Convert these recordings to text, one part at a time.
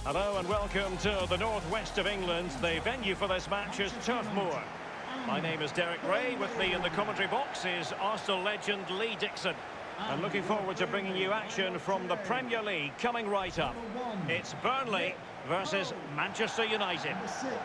Hello and welcome to the northwest of England. The venue for this match is Turf Moor. My name is Derek Ray. With me in the commentary box is Arsenal legend Lee Dixon. I'm looking forward to bringing you action from the Premier League coming right up. It's Burnley versus Manchester United.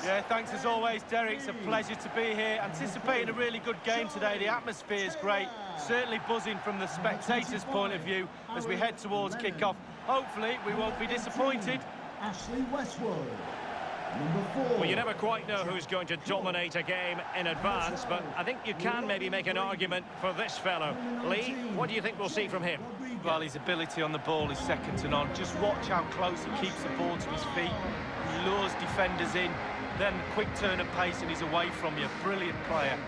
Yeah, thanks as always, Derek. It's a pleasure to be here. Anticipating a really good game today. The atmosphere is great. Certainly buzzing from the spectators' point of view as we head towards kick-off. Hopefully, we won't be disappointed. Ashley Westwood, number 4. Well, you never quite know who's going to dominate a game in advance, but I think you can maybe make an argument for this fellow. Lee, what do you think we'll see from him? Well, his ability on the ball is second to none. Just watch how close he keeps the ball to his feet. He lures defenders in, then quick turn of pace and he's away from you. Brilliant player.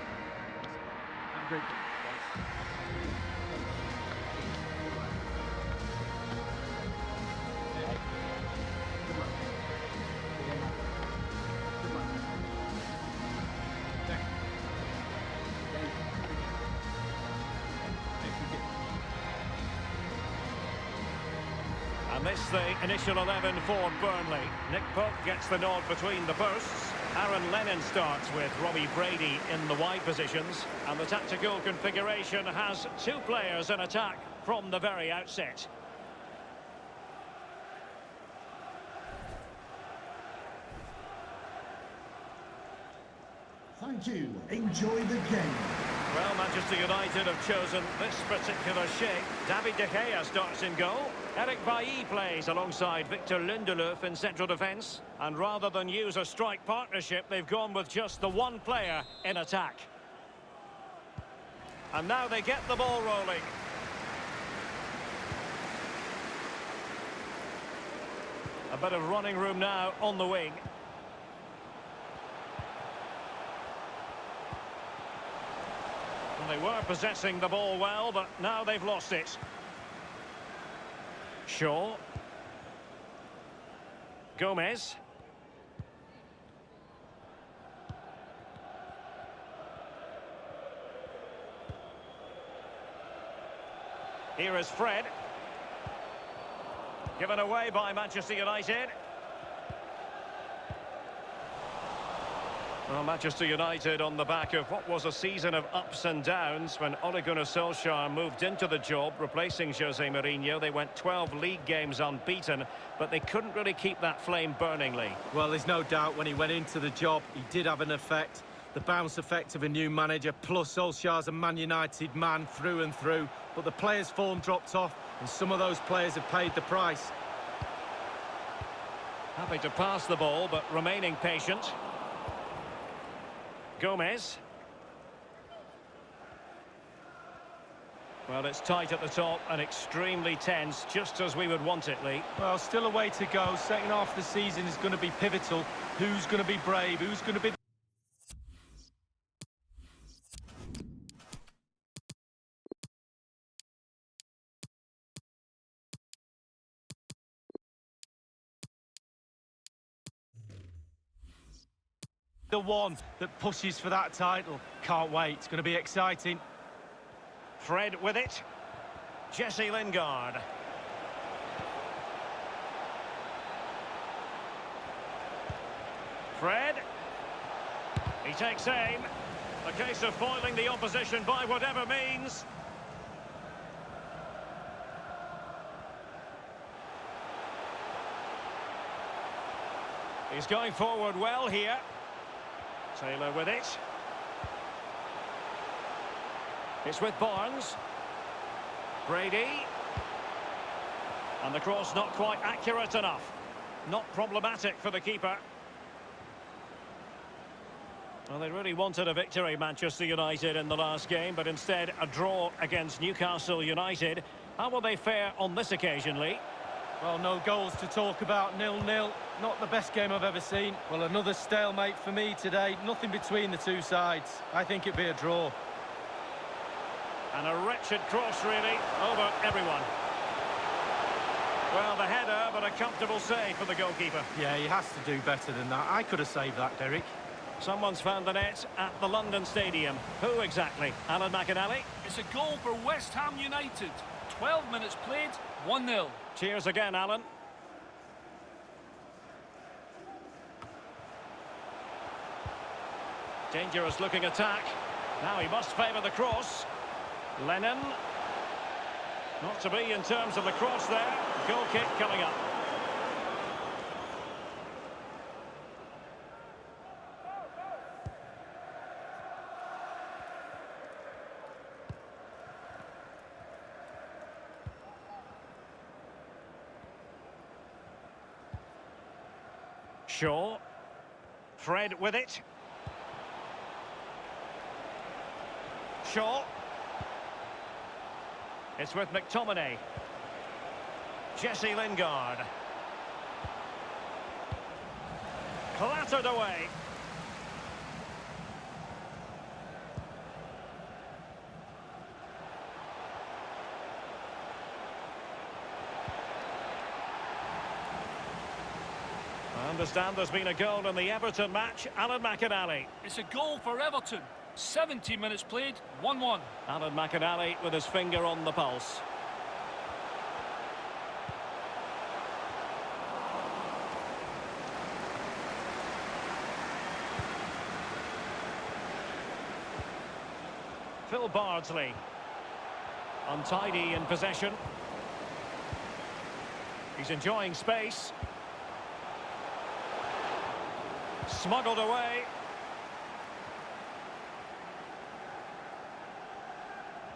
And this the initial 11 for Burnley. Nick Pope gets the nod between the bursts. Aaron Lennon starts with Robbie Brady in the wide positions. And the tactical configuration has 2 players in attack from the very outset. Thank you. Enjoy the game. Well, Manchester United have chosen this particular shape. David De Gea starts in goal. Eric Bailly plays alongside Victor Lindelof in central defence. And rather than use a strike partnership, they've gone with just the one player in attack. And now they get the ball rolling. A bit of running room now on the wing. They were possessing the ball well, but now they've lost it. Shaw. Gomez. Here is Fred. Given away by Manchester United. Well, Manchester United on the back of what was a season of ups and downs when Ole Gunnar Solskjaer moved into the job, replacing Jose Mourinho. They went 12 league games unbeaten, but they couldn't really keep that flame burning, Lee. Well, there's no doubt when he went into the job, he did have an effect. The bounce effect of a new manager, plus Solskjaer's a Man United man through and through. But the players' form dropped off, and some of those players have paid the price. Happy to pass the ball, but remaining patient. Gomez. Well, it's tight at the top and extremely tense, just as we would want it, Lee. Well, still a way to go. Second half of the season is going to be pivotal. Who's going to be brave? Who's going to be the one that pushes for that title? Can't wait. It's going to be exciting. Fred with it. Jesse Lingard. Fred. He takes aim. A case of foiling the opposition by whatever means. He's going forward well here. Taylor with it. It's with Barnes. Brady. And the cross not quite accurate enough. Not problematic for the keeper. Well, they really wanted a victory, Manchester United, in the last game, but instead a draw against Newcastle United. How will they fare on this occasion, Lee? Well, no goals to talk about, 0-0. Not the best game I've ever seen. Well, another stalemate for me today. Nothing between the two sides. I think it'd be a draw. And a wretched cross, really, over everyone. Well, the header, but a comfortable save for the goalkeeper. Yeah, he has to do better than that. I could have saved that, Derek. Someone's found the net at the London Stadium. Who exactly? Alan McAnally? It's a goal for West Ham United. 12 minutes played, 1-0. Cheers again, Alan. Dangerous looking attack. Now he must favour the cross. Lennon. Not to be in terms of the cross there. Goal kick coming up. Shaw. Fred with it. Shaw. It's with McTominay. Jesse Lingard. Clattered away. I understand there's been a goal in the Everton match. Alan McInally. It's a goal for Everton. 70 minutes played, 1-1. Alan McInally with his finger on the pulse. Phil Bardsley. Untidy in possession. He's enjoying space. Smuggled away.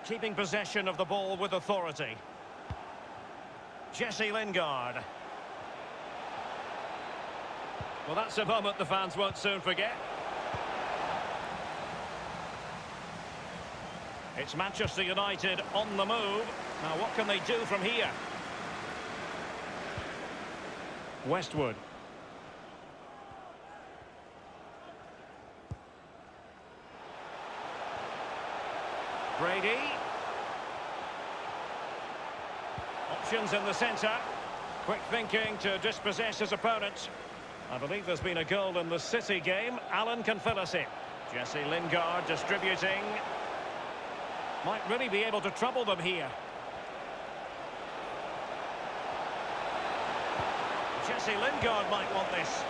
Keeping possession of the ball with authority. Jesse Lingard. Well, that's a moment the fans won't soon forget. It's Manchester United on the move. Now, what can they do from here? Westwood. Brady. Options in the centre. Quick thinking to dispossess his opponent. I believe there's been a goal in the City game. Alan can fill us in. Jesse Lingard distributing. Might really be able to trouble them here. Jesse Lingard might want this.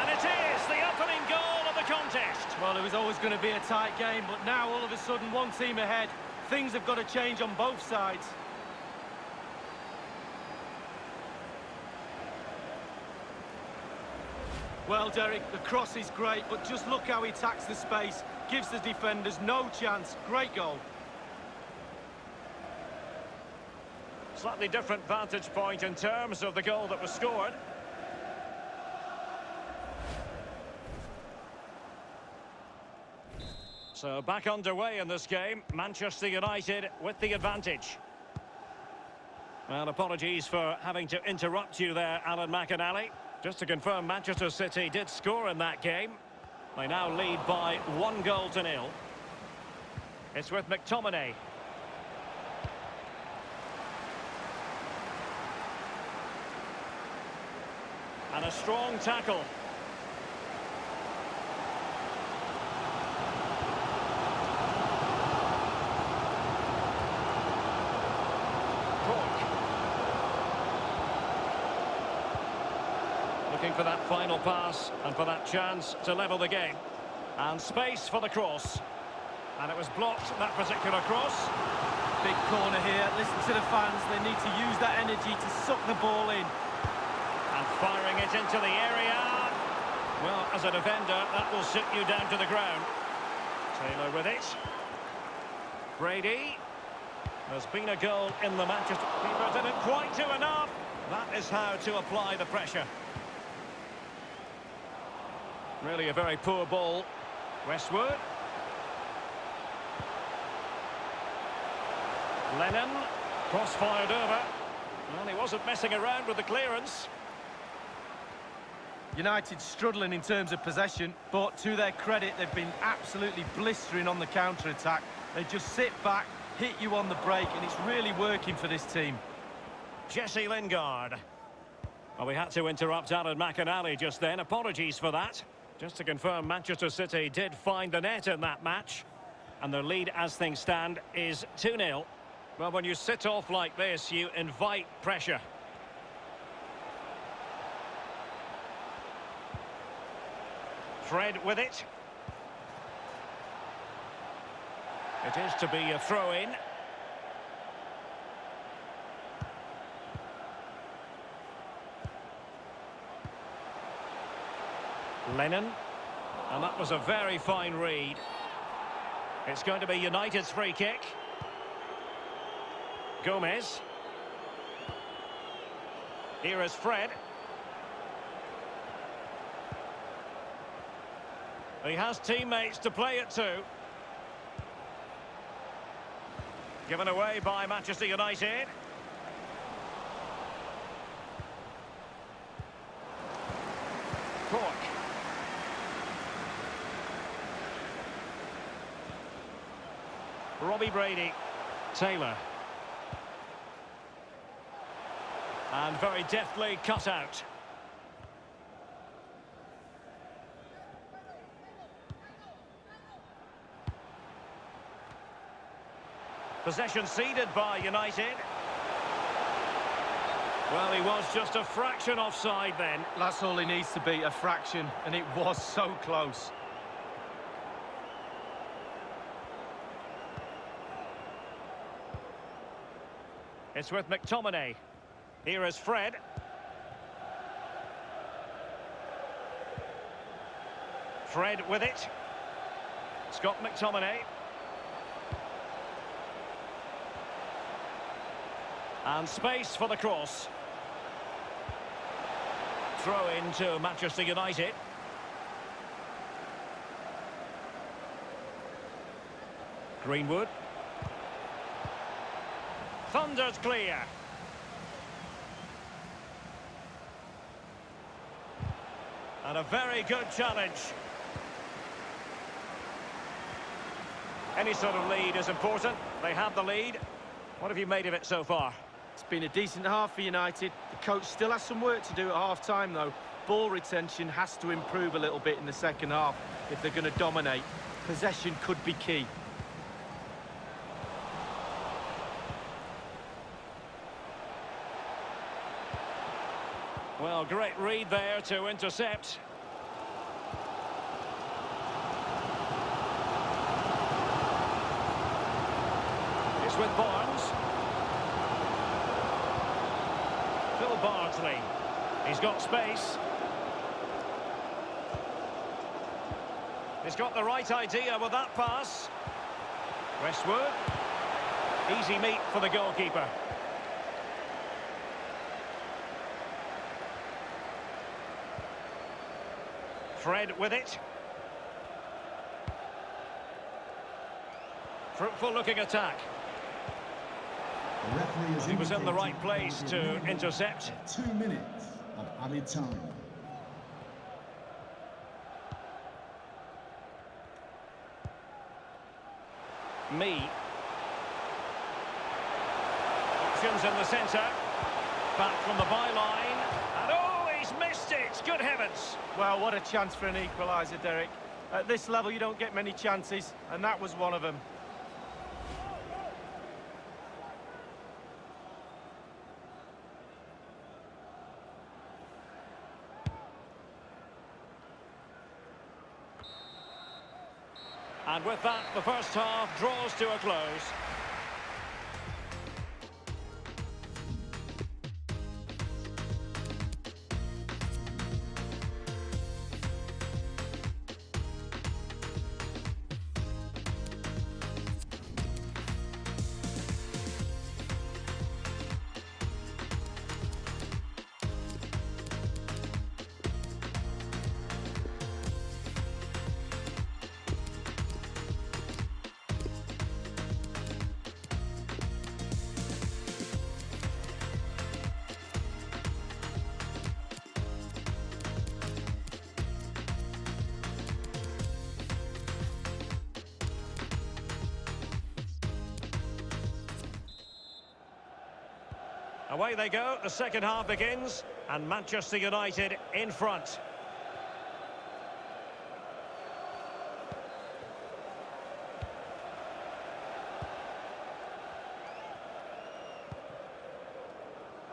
And it is the opening goal of the contest. Well, it was always going to be a tight game, but now all of a sudden one team ahead. Things have got to change on both sides. Well, Derek, the cross is great, but just look how he attacks the space. Gives the defenders no chance. Great goal. Slightly different vantage point in terms of the goal that was scored. So back underway in this game. Manchester United with the advantage. Well, apologies for having to interrupt you there, Alan McInally. Just to confirm, Manchester City did score in that game. They now lead by 1-0. It's with McTominay. And a strong tackle. Looking for that final pass and for that chance to level the game. And space for the cross. And it was blocked, that particular cross. Big corner here. Listen to the fans. They need to use that energy to suck the ball in. And firing it into the area. Well, as a defender, that will sit you down to the ground. Taylor with it. Brady. There's been a goal in the Manchester. Keeper didn't quite do enough. That is how to apply the pressure. Really a very poor ball. Westwood. Lennon. Cross fired over. Well, he wasn't messing around with the clearance. United struggling in terms of possession, but to their credit, they've been absolutely blistering on the counter-attack. They just sit back, hit you on the break, and it's really working for this team. Jesse Lingard. Well, we had to interrupt Alan McInally just then. Apologies for that. Just to confirm, Manchester City did find the net in that match. And their lead, as things stand, is 2-0. Well, when you sit off like this, you invite pressure. Fred with it. It is to be a throw-in. Lennon. And that was a very fine read. It's going to be United's free kick. Gomez. Here is Fred. He has teammates to play it to. Given away by Manchester United. Cork. Robbie Brady. Taylor. And very deftly cut out. Possession ceded by United. Well, he was just a fraction offside then. That's all he needs to be, a fraction, and it was so close. It's with McTominay. Here is Fred. Fred with it. Scott McTominay. And space for the cross. Throw into Manchester United. Greenwood. Thunders clear. And a very good challenge. Any sort of lead is important. They have the lead. What have you made of it so far? It's been a decent half for United. The coach still has some work to do at half-time, though. Ball retention has to improve a little bit in the second half if they're going to dominate. Possession could be key. Well, great read there to intercept. It's with Barnes. Phil Bardsley. He's got space. He's got the right idea with that pass. Westwood. Easy meet for the goalkeeper. Fred with it. Fruitful looking attack. The referee has He was in the right indicated place there will to be intercept. 2 minutes of added time. Me. Options in the centre. Back from the byline. And oh, he's missed it. Good heavens. Well, what a chance for an equaliser, Derek. At this level, you don't get many chances, and that was one of them. And with that, the first half draws to a close. Away they go, the second half begins, and Manchester United in front.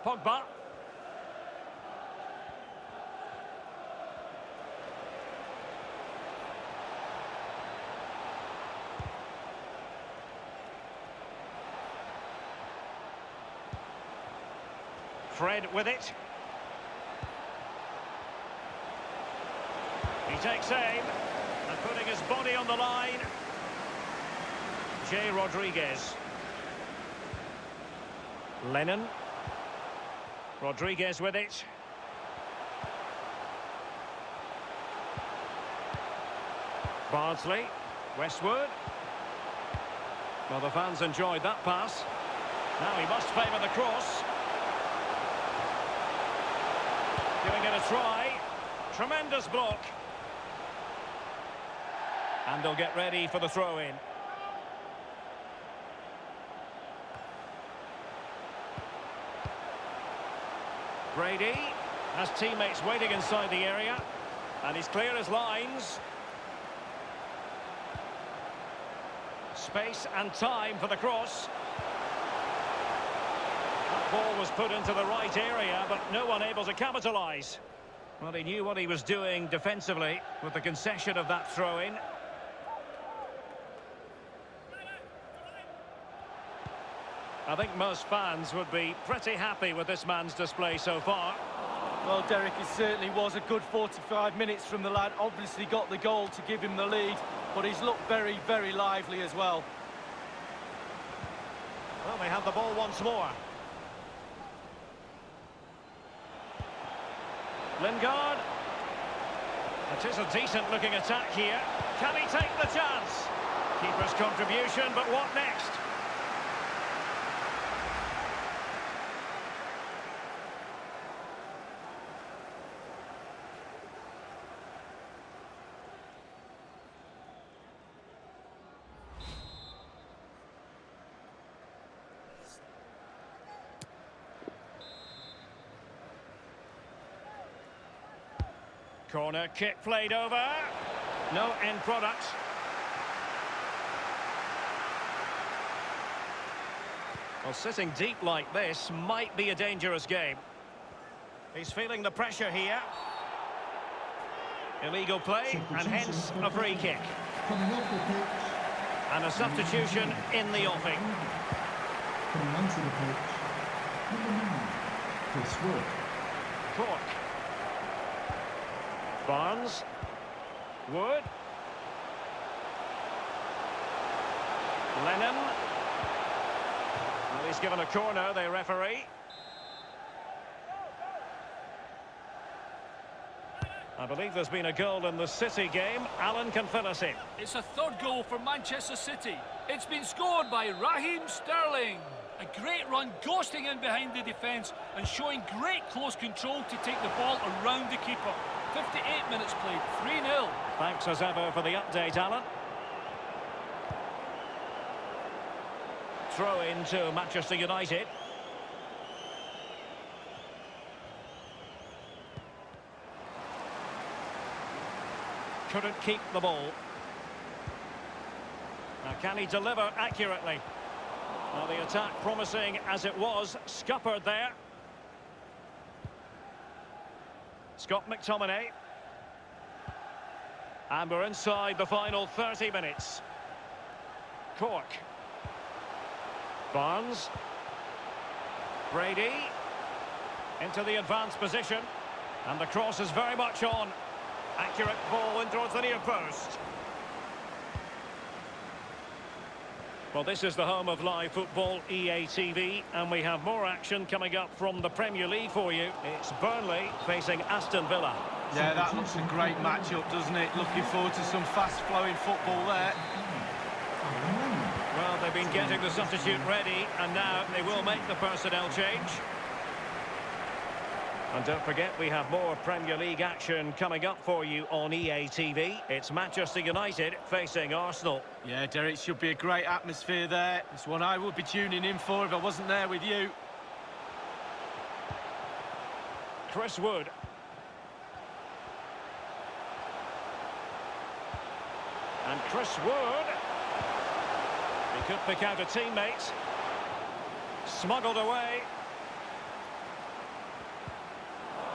Pogba. Fred with it. He takes aim and putting his body on the line. Jay Rodriguez. Lennon. Rodriguez with it. Bardsley. Westwood. Well, the fans enjoyed that pass. Now he must favour the cross. Giving it a try. Tremendous block. And they'll get ready for the throw-in. Brady has teammates waiting inside the area. And he's clear as lines. Space and time for the cross. That ball was put into the right area, but no one able to capitalise. Well, he knew what he was doing defensively with the concession of that throw-in. I think most fans would be pretty happy with this man's display so far. Well, Derek, it certainly was a good 45 minutes from the lad. Obviously got the goal to give him the lead, but he's looked very, very lively as well. Well, they have the ball once more. Lingard. It is a decent-looking attack here. Can he take the chance? Keeper's contribution, but what next? Corner kick played over. No end product. Well, sitting deep like this might be a dangerous game. He's feeling the pressure here. Illegal play, and hence a free kick. Coming off the pitch. And a substitution in the offing. Coming onto the pitch. Number 9, Chris Wood. Cork. Barnes. Wood. Lennon. Well, he's given a corner, the referee. I believe there's been a goal in the City game. Alan can fill us in. It's a third goal for Manchester City. It's been scored by Raheem Sterling. A great run, ghosting in behind the defence and showing great close control to take the ball around the keeper. 58 minutes played, 3-0. Thanks as ever for the update, Alan. Throw in to Manchester United. Couldn't keep the ball. Now, can he deliver accurately? Well, the attack promising as it was, scuppered there. Scott McTominay. And we're inside the final 30 minutes. Cork. Barnes. Brady. Into the advanced position. And the cross is very much on. Accurate ball in towards the near post. Well, this is the home of live football, EA TV, and we have more action coming up from the Premier League for you. It's Burnley facing Aston Villa. Yeah, that looks a great matchup, doesn't it? Looking forward to some fast-flowing football there. Well, they've been getting the substitute ready, and now they will make the personnel change. And don't forget, we have more Premier League action coming up for you on EA TV. It's Manchester United facing Arsenal. Yeah, Derek, it should be a great atmosphere there. It's one I would be tuning in for if I wasn't there with you. Chris Wood. And Chris Wood. He could pick out a teammate. Smuggled away.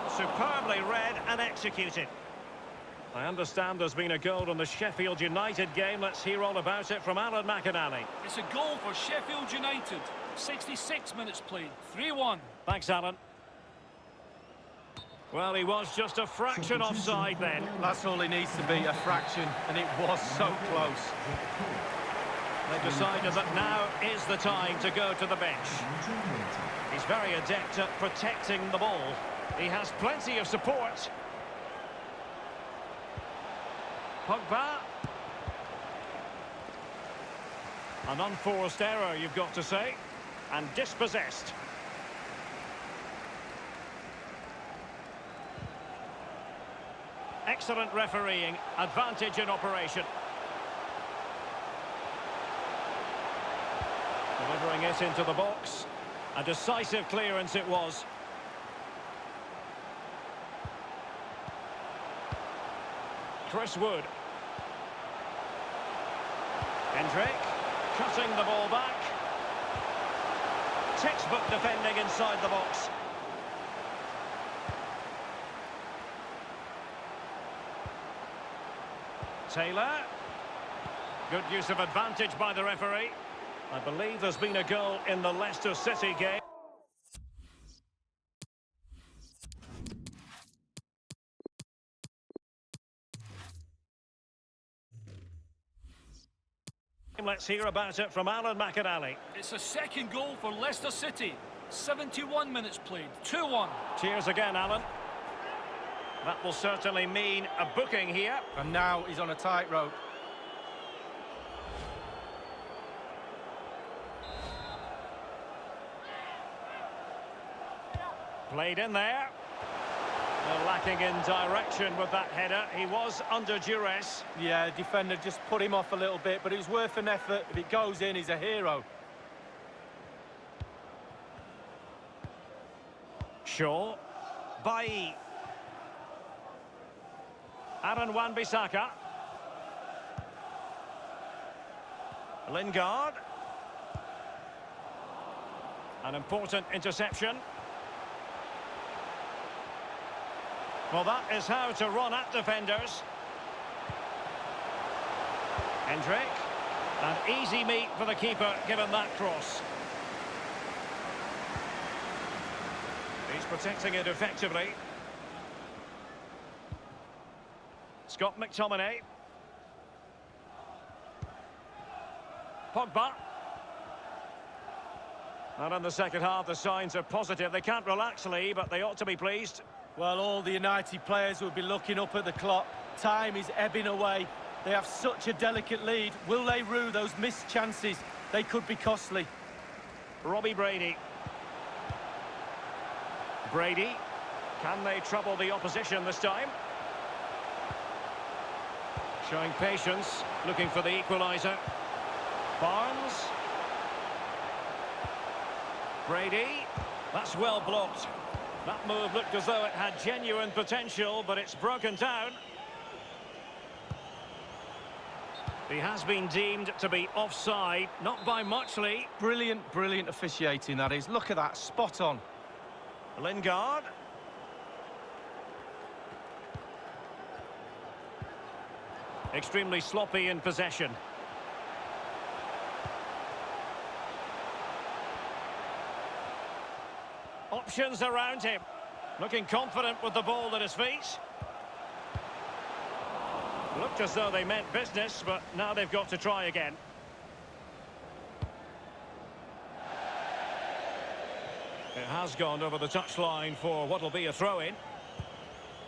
Superbly read and executed. I understand there's been a goal in the Sheffield United game. Let's hear all about it from Alan McInally. It's a goal for Sheffield United. 66 minutes played, 3-1. Thanks, Alan. Well, he was just a fraction offside then. That's all he needs to be, a fraction, and it was so close. They've decided that now is the time to go to the bench. He's very adept at protecting the ball. He has plenty of support. Pogba. An unforced error, you've got to say. And dispossessed. Excellent refereeing. Advantage in operation. Delivering it into the box. A decisive clearance it was. Chris Wood. Hendrick. Cutting the ball back. Textbook defending inside the box. Taylor. Good use of advantage by the referee. I believe there's been a goal in the Leicester City game. Let's hear about it from Alan McInally. It's a second goal for Leicester City. 71 minutes played, 2-1. Cheers again, Alan. That will certainly mean a booking here. And now he's on a tightrope. Played in there. They're lacking in direction with that header. He was under duress. Yeah, the defender just put him off a little bit, but it was worth an effort. If it goes in, he's a hero. Shaw. Bailly. Aaron Wan-Bissaka. Lingard. An important interception. Well, that is how to run at defenders. Hendrick. An easy meet for the keeper, given that cross. He's protecting it effectively. Scott McTominay. Pogba. And in the second half, the signs are positive. They can't relax, Lee, but they ought to be pleased. Well, all the United players will be looking up at the clock. Time is ebbing away. They have such a delicate lead. Will they rue those missed chances? They could be costly. Robbie Brady. Brady. Can they trouble the opposition this time? Showing patience, looking for the equaliser. Barnes. Brady. That's well blocked. That move looked as though it had genuine potential, but it's broken down. He has been deemed to be offside, not by much, Lee. Brilliant, brilliant officiating, that is. Look at that, spot on. Lingard. Extremely sloppy in possession. Options around him. Looking confident with the ball at his feet. Looked as though they meant business, but now they've got to try again. It has gone over the touchline for what will be a throw-in.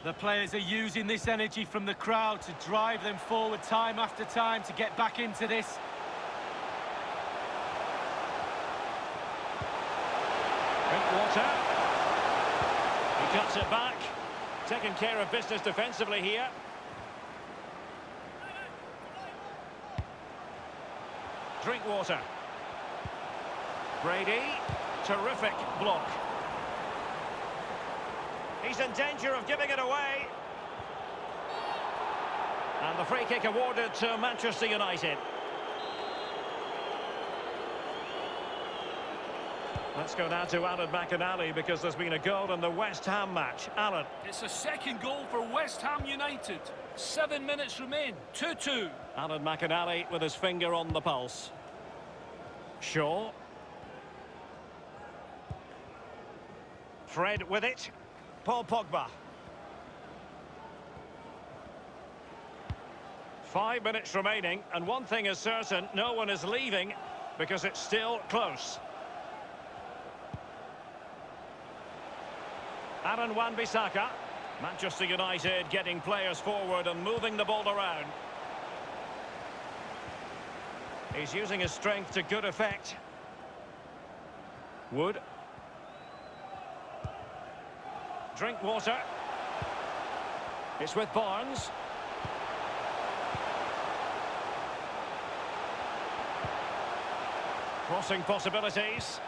The players are using this energy from the crowd to drive them forward time after time to get back into this. Drinkwater. He cuts it back. Taking care of business defensively here. Drinkwater. Brady. Terrific block. He's in danger of giving it away. And the free kick awarded to Manchester United. Let's go now to Alan McInally, because there's been a goal in the West Ham match. Alan. It's a second goal for West Ham United. 7 minutes remain, 2-2. Alan McInally with his finger on the pulse. Shaw. Fred with it. Paul Pogba. 5 minutes remaining, and one thing is certain, no one is leaving because it's still close. Aaron Wan-Bissaka. Manchester United getting players forward and moving the ball around. He's using his strength to good effect. Wood. Drinkwater. It's with Barnes. Crossing possibilities.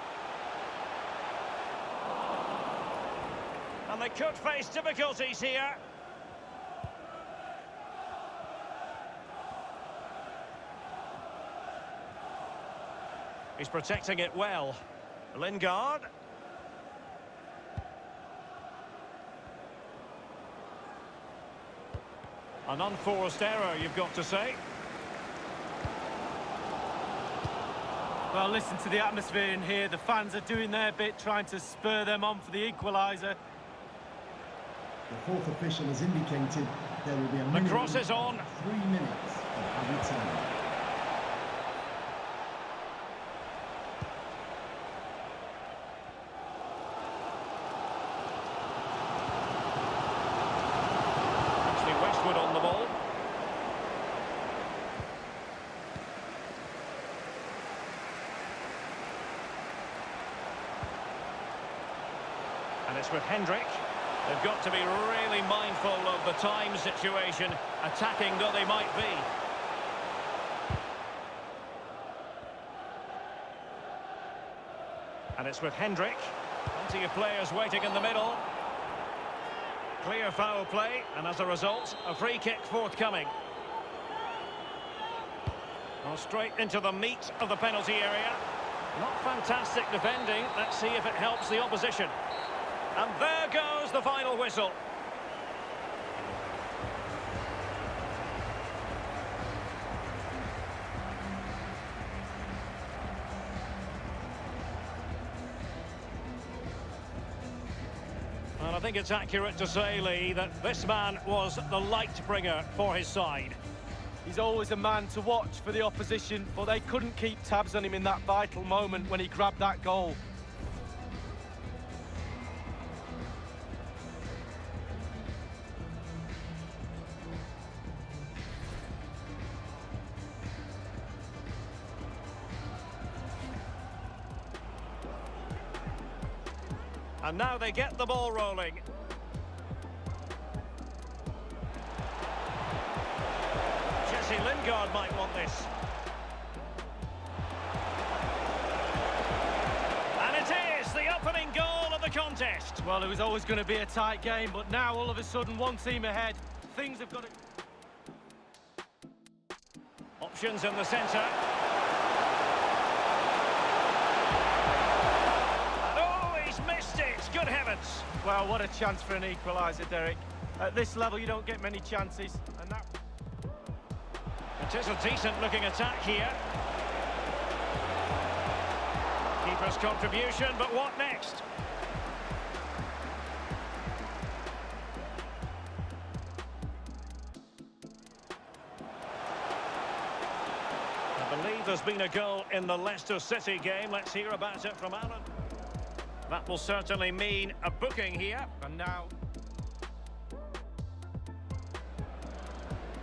And they could face difficulties here. He's protecting it well. Lingard. An unforced error, you've got to say. Well, listen to the atmosphere in here. The fans are doing their bit, trying to spur them on for the equaliser. The fourth official has indicated there will be a minimum The cross is on. 3 minutes of added time. Westwood on the ball. And it's with Hendrick. They've got to be really mindful of the time situation, attacking though they might be. And it's with Hendrick. Plenty of players waiting in the middle. Clear foul play, and as a result, a free kick forthcoming. Well, straight into the meat of the penalty area. Not fantastic defending. Let's see if it helps the opposition. And there goes the final whistle. And I think it's accurate to say, Lee, that this man was the light bringer for his side. He's always a man to watch for the opposition, but they couldn't keep tabs on him in that vital moment when he grabbed that goal. And now they get the ball rolling. Jesse Lingard might want this. And it is the opening goal of the contest. Well, it was always going to be a tight game, but now all of a sudden one team ahead. Things have got to... Options in the centre. Missed it, good heavens. Well, what a chance for an equaliser, Derek. At this level, you don't get many chances, and that... It is a decent-looking attack here. Keeper's contribution, but what next? I believe there's been a goal in the Leicester City game. Let's hear about it from Alan. That will certainly mean a booking here. And now...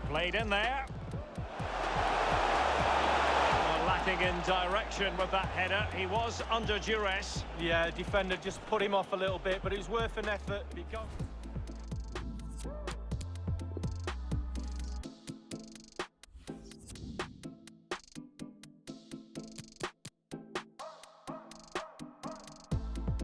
Played in there. Well, lacking in direction with that header. He was under duress. Yeah, defender just put him off a little bit, but it was worth an effort because...